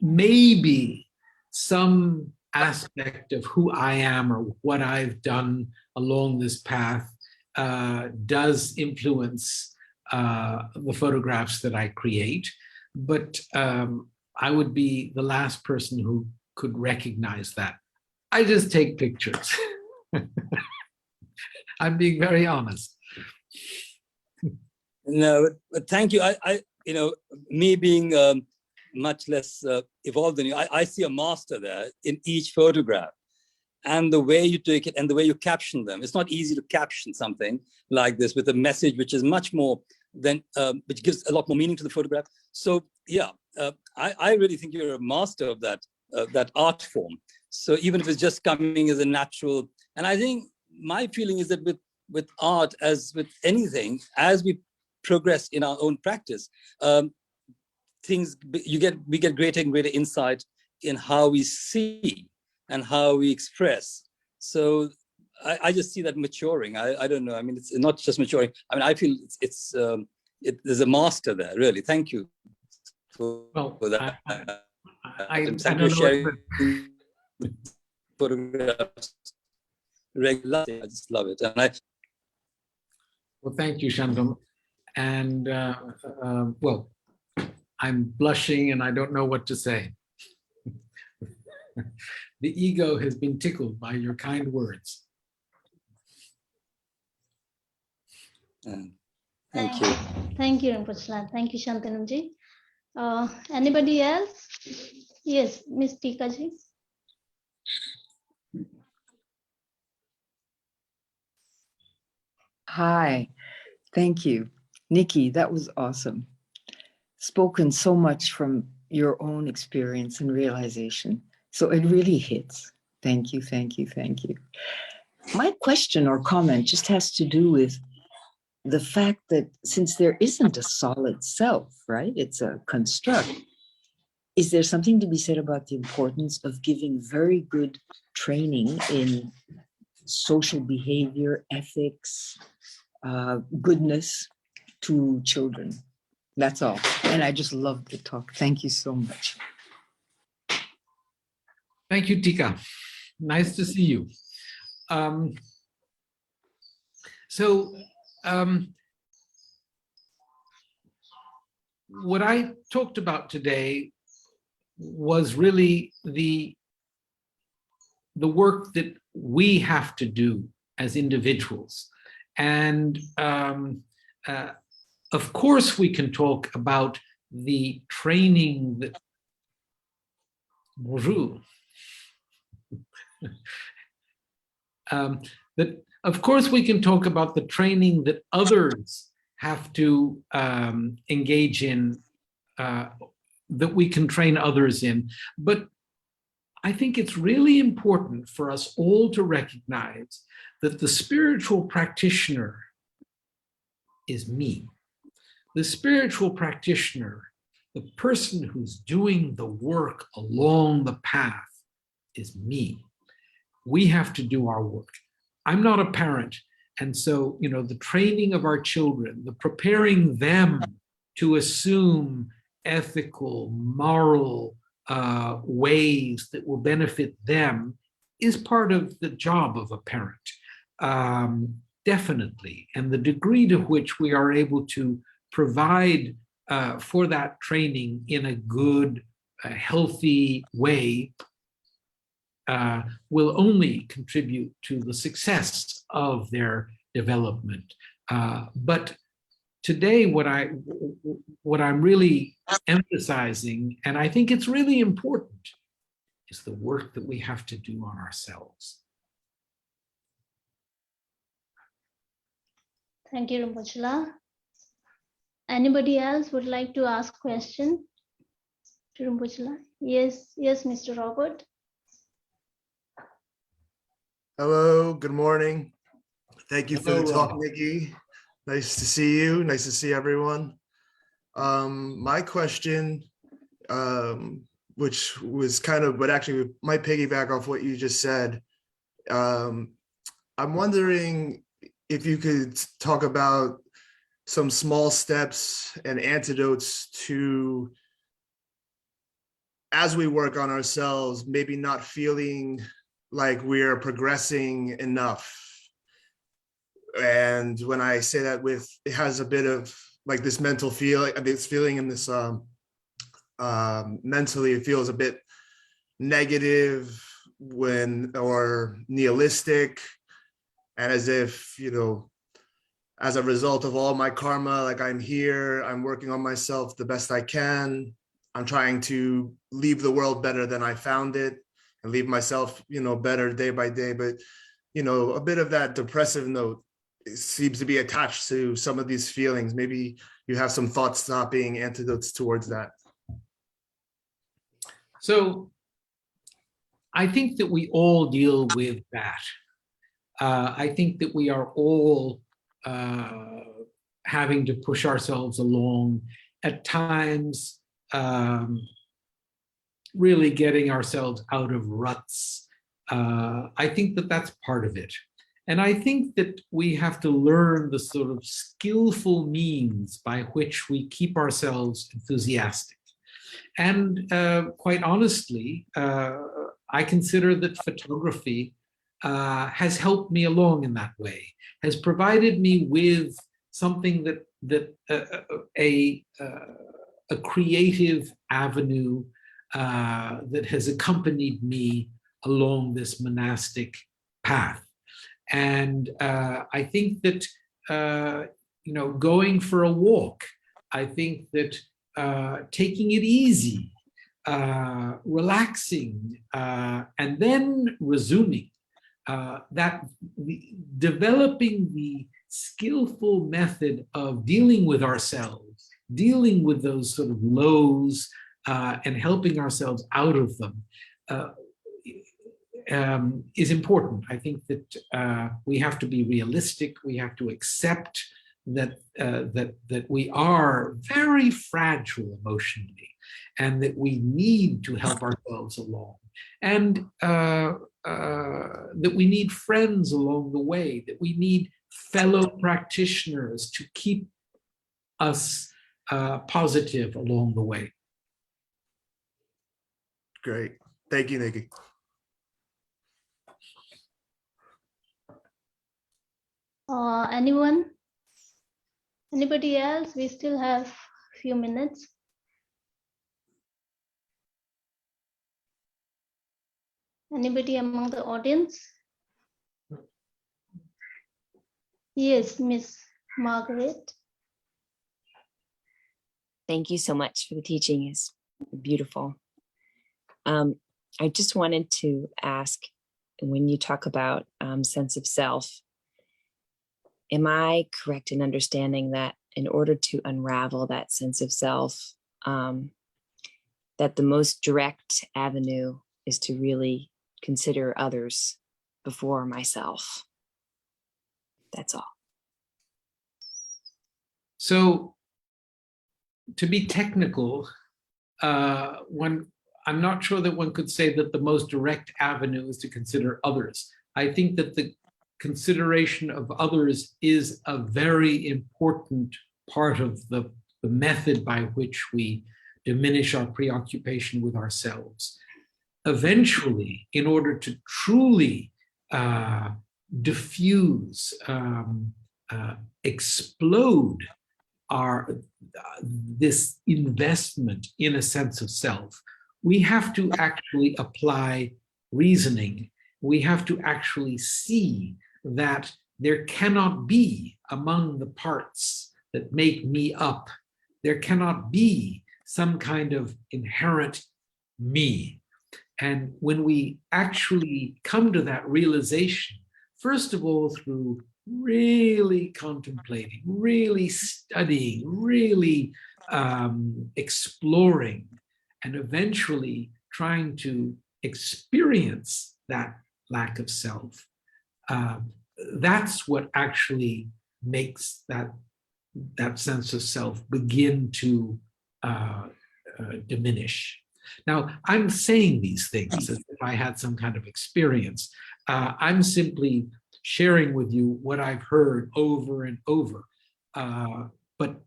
Maybe some aspect of who I am or what I've done along this path does influence the photographs that I create, but I would be the last person who could recognize that. I just take pictures. I'm being very honest. No, but thank you. I you know, me being much less evolved than you, I see a master there in each photograph. And the way you take it and the way you caption them. It's not easy to caption something like this with a message which is much more than, which gives a lot more meaning to the photograph. So yeah, I really think you're a master of that, that art form. So even if it's just coming as a natural, and I think my feeling is that with art, as with anything, as we progress in our own practice, we get greater and greater insight in how we see and how we express. So I just see that maturing. I don't know. I mean, it's not just maturing. I mean, I feel there's a master there, really. Thank you for that. I Thank don't you know. for sharing photographs regularly. I just love it. And Well, thank you, Shantam. And well, I'm blushing and I don't know what to say. The ego has been tickled by your kind words. Thank you. Thank you, Rinpoche. Thank you, Shantanamji. Anybody else? Yes, Ms. Tikaji. Hi, thank you. Nikki, that was awesome. Spoken so much from your own experience and realization. So it really hits. Thank you, thank you, thank you. My question or comment just has to do with the fact that since there isn't a solid self, right? It's a construct. Is there something to be said about the importance of giving very good training in social behavior, ethics, goodness to children? That's all. And I just loved the talk. Thank you so much. Thank you, Tika. Nice to see you. What I talked about today was really the work that we have to do as individuals. And of course, we can talk about the training that bonjour. Of course, we can talk about the training that others have to engage in, that we can train others in. But I think it's really important for us all to recognize that the spiritual practitioner is me. The spiritual practitioner, the person who's doing the work along the path, is me. We have to do our work. I'm not a parent. And so, you know, the training of our children, the preparing them to assume ethical, moral ways that will benefit them is part of the job of a parent, definitely. And the degree to which we are able to provide for that training in a good, healthy way will only contribute to the success of their development. But today, what I'm really emphasizing, and I think it's really important, is the work that we have to do on ourselves. Thank you, Rinpoche. Anybody else would like to ask question to Rinpoche? Yes, Mr. Robert. Hello, good morning. Thank you for Hello, the talk, Rob. Nikki. Nice to see you. Nice to see everyone. My question, which was kind of, but actually might piggyback off what you just said. I'm wondering if you could talk about some small steps and antidotes to, as we work on ourselves, maybe not feeling like we're progressing enough. And when I say that, it has a bit of like this mental feeling, this feeling in this mentally, it feels a bit negative or nihilistic, and as if, as a result of all my karma, like I'm here, I'm working on myself the best I can. I'm trying to leave the world better than I found it and leave myself, better day by day. But, a bit of that depressive note seems to be attached to some of these feelings. Maybe you have some thought-stopping antidotes towards that. So I think that we all deal with that. I think that we are all having to push ourselves along at times, really getting ourselves out of ruts. I think that that's part of it. And I think that we have to learn the sort of skillful means by which we keep ourselves enthusiastic. And quite honestly, I consider that photography has helped me along in that way, has provided me with something that a creative avenue that has accompanied me along this monastic path. And I think that, going for a walk, I think that taking it easy, relaxing, and then resuming, developing the skillful method of dealing with ourselves, dealing with those sort of lows, and helping ourselves out of them, is important. I think that we have to be realistic. We have to accept that we are very fragile emotionally, and that we need to help ourselves along, and that we need friends along the way, that we need fellow practitioners to keep us positive along the way. Great. Thank you, Nikki. Anybody else? We still have a few minutes. Anybody among the audience? Yes, Miss Margaret. Thank you so much for the teaching. It's beautiful. I just wanted to ask, when you talk about sense of self, am I correct in understanding that in order to unravel that sense of self, that the most direct avenue is to really consider others before myself? That's all. So, to be technical, I'm not sure that one could say that the most direct avenue is to consider others. I think that the consideration of others is a very important part of the method by which we diminish our preoccupation with ourselves. Eventually, in order to truly diffuse, explode this investment in a sense of self, we have to actually apply reasoning. We have to actually see that there cannot be, among the parts that make me up, there cannot be some kind of inherent me. And when we actually come to that realization, first of all, through really contemplating, really studying, really exploring, and eventually trying to experience that lack of self, that's what actually makes that sense of self begin to diminish. Now, I'm saying these things as if I had some kind of experience. I'm simply sharing with you what I've heard over and over. But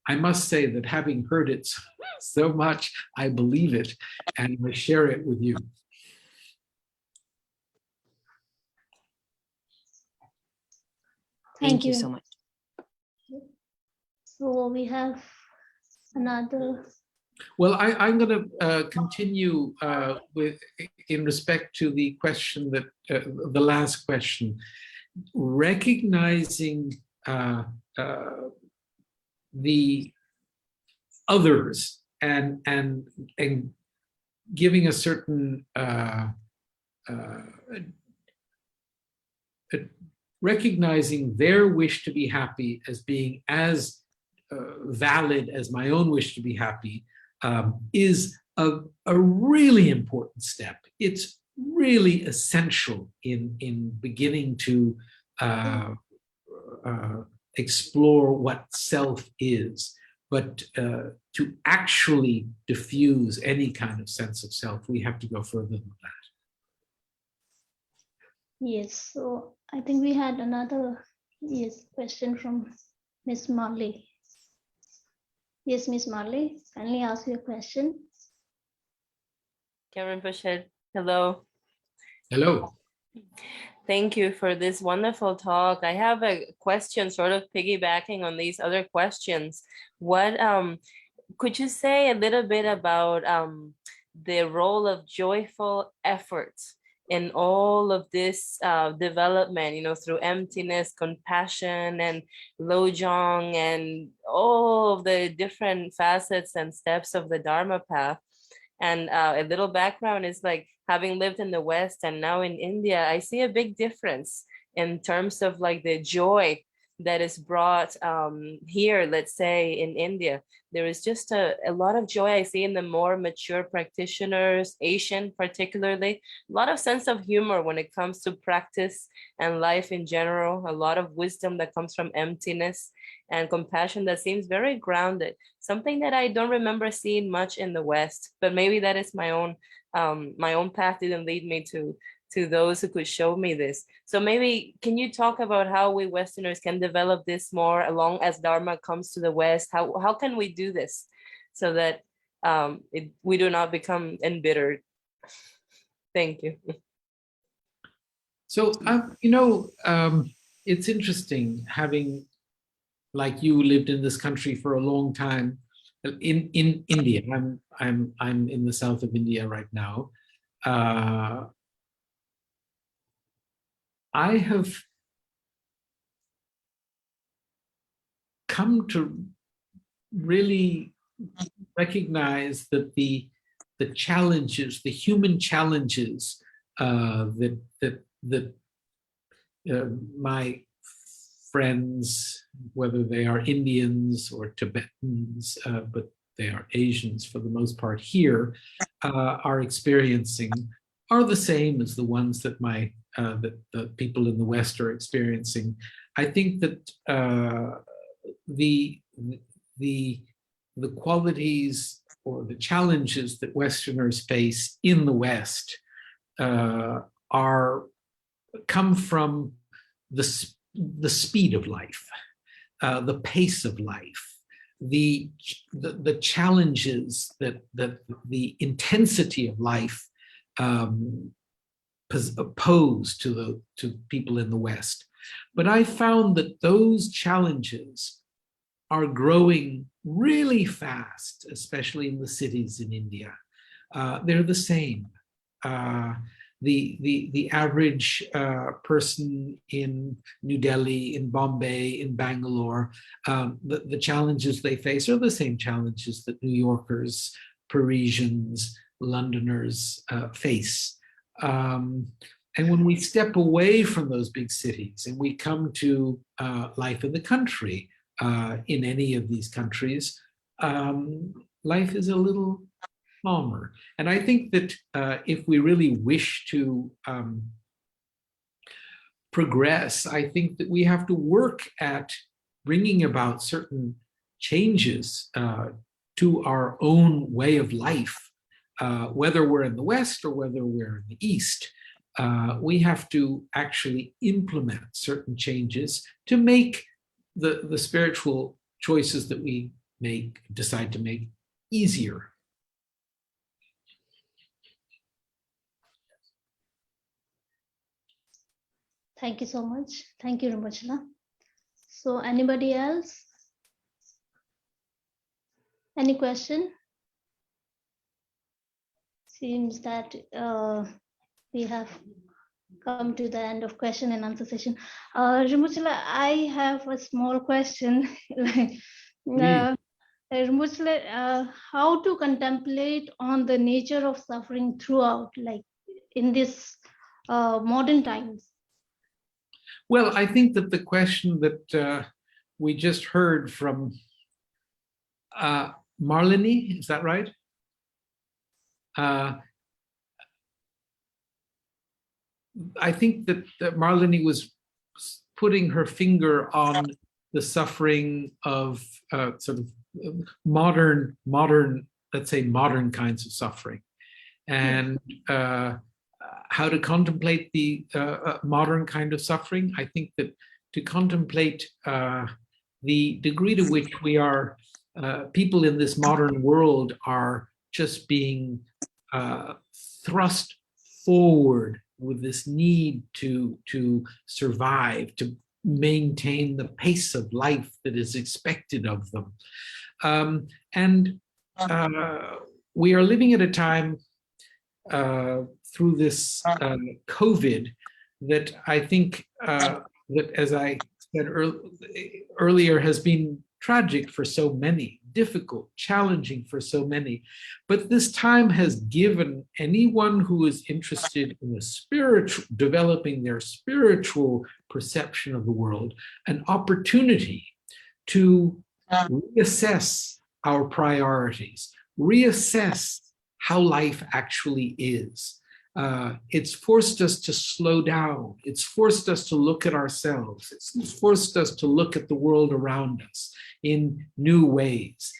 I must say that having heard it so much, I believe it, and I share it with you. Thank you so much. So we have another. Well, I'm going to continue in respect to the question that the last question, recognizing the others and giving a certain recognizing their wish to be happy as being as valid as my own wish to be happy is a really important step. It's really essential in beginning to explore what self is. But to actually diffuse any kind of sense of self, we have to go further than that. Yes, so I think we had another question from Miss Marley. Yes, Miss Marley, kindly ask your question. Khen Rinpoche, hello. Hello. Thank you for this wonderful talk. I have a question sort of piggybacking on these other questions. What could you say a little bit about the role of joyful efforts in all of this development, you know, through emptiness, compassion, and Lojong, and all of the different facets and steps of the Dharma path? And a little background is like, having lived in the West and now in India, I see a big difference in terms of like the joy that is brought here, let's say in India. There is just a lot of joy I see in the more mature practitioners, Asian particularly, a lot of sense of humor when it comes to practice and life in general, a lot of wisdom that comes from emptiness and compassion that seems very grounded, something that I don't remember seeing much in the West, but maybe that is my own path didn't lead me to those who could show me this. So maybe can you talk about how we Westerners can develop this more along as Dharma comes to the West? How can we do this so that we do not become embittered? Thank you. So, you know, it's interesting having, like you, lived in this country for a long time. In India, I'm in the south of India right now. I have come to really recognize that the challenges, the human challenges that my friends, whether they are Indians or Tibetans, but they are Asians for the most part here, are experiencing, are the same as the ones that that the people in the West are experiencing. I think that the qualities or the challenges that Westerners face in the West come from the speed of life, the pace of life, the challenges that the intensity of life pose to people in the West. But I found that those challenges are growing really fast, especially in the cities in India. They're the same. The average person in New Delhi, in Bombay, in Bangalore, the challenges they face are the same challenges that New Yorkers, Parisians, Londoners face. And when we step away from those big cities and we come to life in the country, in any of these countries, life is a little calmer. And I think that if we really wish to progress, I think that we have to work at bringing about certain changes to our own way of life, whether we're in the West or whether we're in the East. We have to actually implement certain changes to make the spiritual choices that we decide to make easier. Thank you so much. Thank you, Rinpoche. So anybody else? Any question? Seems that we have come to the end of question and answer session. Rinpoche, I have a small question. Rinpoche, how to contemplate on the nature of suffering throughout, like in this modern times? Well, I think that the question that we just heard from Marlene, is that right? I think that Marlene was putting her finger on the suffering of sort of modern, let's say modern kinds of suffering, and how to contemplate the modern kind of suffering. I think that to contemplate the degree to which we are, people in this modern world are just being thrust forward with this need to survive, to maintain the pace of life that is expected of them. And we are living at a time through this COVID that I think that, as I said earlier, has been tragic for so many, difficult, challenging for so many. But this time has given anyone who is interested in the spiritual, developing their spiritual perception of the world, an opportunity to reassess our priorities, reassess how life actually is. It's forced us to slow down. It's forced us to look at ourselves. It's forced us to look at the world around us in new ways,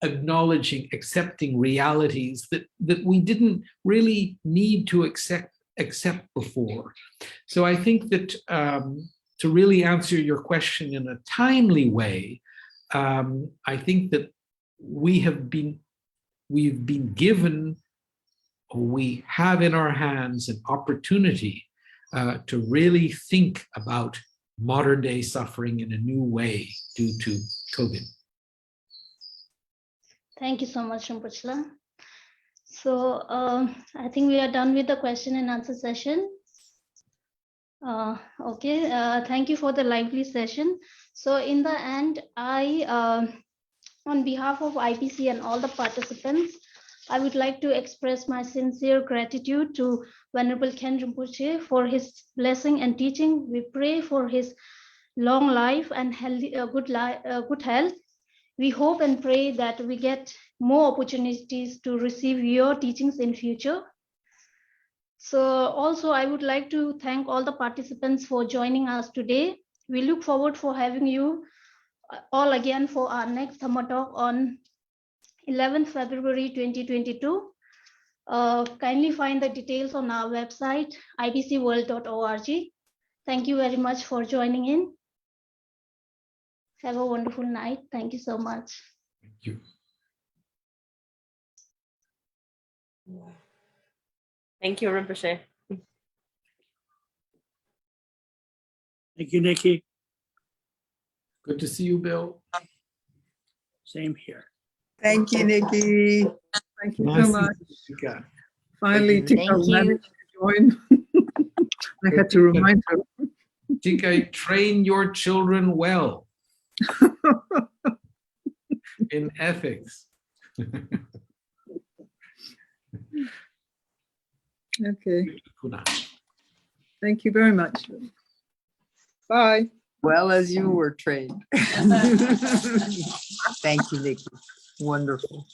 acknowledging, accepting realities that we didn't really need to accept before. So I think that to really answer your question in a timely way, I think that we've been given, or we have in our hands, an opportunity to really think about modern day suffering in a new way due to COVID. Thank you so much, Rinpoche. So I think we are done with the question and answer session. Okay, thank you for the lively session. So in the end, on behalf of IPC and all the participants, I would like to express my sincere gratitude to Venerable Khen Rinpoche for his blessing and teaching. We pray for his long life and healthy, good health. We hope and pray that we get more opportunities to receive your teachings in future. So also, I would like to thank all the participants for joining us today. We look forward for having you all again for our next Dhamma talk on 11th February 2022. Kindly find the details on our website, ibcworld.org. Thank you very much for joining in. Have a wonderful night. Thank you so much. Thank you. Thank you, Rinpoche. Thank you, Nikki. Good to see you, Bill. Same here. Thank you, Nikki. Thank you Nice so much. Tika. Finally, Thank Tika you. managed to join. I had to remind her. Tika, train your children well in ethics. Okay. Thank you very much. Bye. well as you were trained. Thank you, Nikki. Wonderful.